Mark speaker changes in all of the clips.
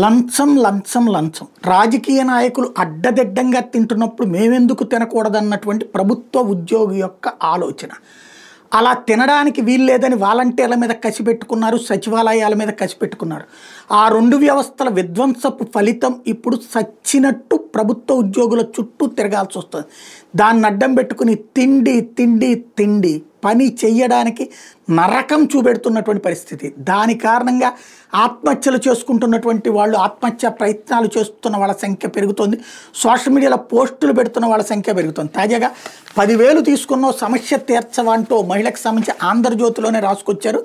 Speaker 1: లంచం లంచం లంచం రాజకీయ నాయకులు అడ్డదిడ్డంగా తింటున్నప్పుడు మేమెందుకు తినకూడదన్నటువంటి ప్రభుత్వ ఉద్యోగి యొక్క ఆలోచన. అలా తినడానికి వీల్లేదని వాలంటీర్ల మీద కసిపెట్టుకున్నారు, సచివాలయాల మీద కసిపెట్టుకున్నారు. ఆ రెండు వ్యవస్థల విధ్వంసపు ఫలితం ఇప్పుడు సచ్చినట్టు ప్రభుత్వ ఉద్యోగుల చుట్టూ తిరగాల్సి వస్తుంది. దాన్ని అడ్డం పెట్టుకుని తిండి తిండి తిండి పని చెయ్యడానికి నరకం చూపెడుతున్నటువంటి పరిస్థితి. దాని కారణంగా ఆత్మహత్యలు చేసుకుంటున్నటువంటి వాళ్ళు, ఆత్మహత్య ప్రయత్నాలు చేస్తున్న వాళ్ళ సంఖ్య పెరుగుతుంది. సోషల్ మీడియాలో పోస్టులు పెడుతున్న వాళ్ళ సంఖ్య పెరుగుతుంది. తాజాగా 10,000 తీసుకున్న సమస్య తీర్చవంటూ మహిళకు సంబంధించి ఆంధ్రజ్యోతిలోనే రాసుకొచ్చారు.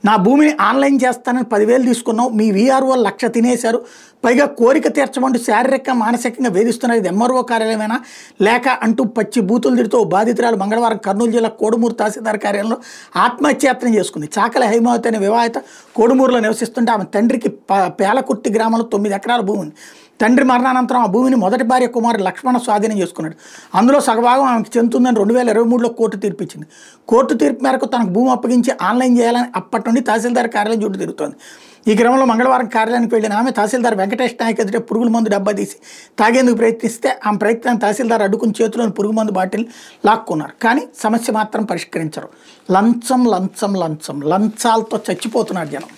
Speaker 1: నా భూమిని ఆన్లైన్ చేస్తానని 10,000 తీసుకున్నావు, మీ వీఆర్ఓ 1,00,000 తినేశారు, పైగా కోరిక తీర్చమంటూ శారీరక మానసికంగా వేధిస్తున్నారు, ఇది ఎంఆర్ఓ కార్యాలయమైనా లేక అంటూ పచ్చి బూతులు తిడుతూ బాధితురాలు మంగళవారం కర్నూలు జిల్లా కోడుమూరు తహసీల్దార్ కార్యాలయంలో ఆత్మహత్యాయత్నం చేసుకుంది. చాకలి హైమావతి అనే వివాహిత కోడుమూరులో నివసిస్తుంటే ఆమె తండ్రికి పేలకుర్తి గ్రామంలో 9 ఎకరాల భూమి ఉంది. తండ్రి మరణానంతరం ఆ భూమిని మొదటి భార్య కుమారుడు లక్ష్మణ స్వాధీనం చేసుకున్నాడు. అందులో సగభాగం ఆమెకు చెందుతుందని 2023లో కోర్టు తీర్పిచ్చింది. కోర్టు తీర్పు మేరకు తనకు భూమి అప్పగించి ఆన్లైన్ చేయాలని అప్పటి నుండి తహసీల్దార్ కార్యాలయం చుట్టూ తిరుగుతోంది. ఈ క్రమంలో మంగళవారం కార్యాలయానికి వెళ్ళిన ఆమె తహసీల్దార్ వెంకటేష్ నాయక్ ఎదుట పురుగుల మందు డబ్బా తీసి తాగేందుకు ప్రయత్నిస్తే ఆమె ప్రయత్నాన్ని తహసీల్దార్ అడ్డుకుని చేతిలోని పురుగు మందు బాటిల్ లాక్కున్నారు. కానీ సమస్య మాత్రం పరిష్కరించరు. లంచం లంచం లంచం లంచాలతో చచ్చిపోతున్నారు జనం.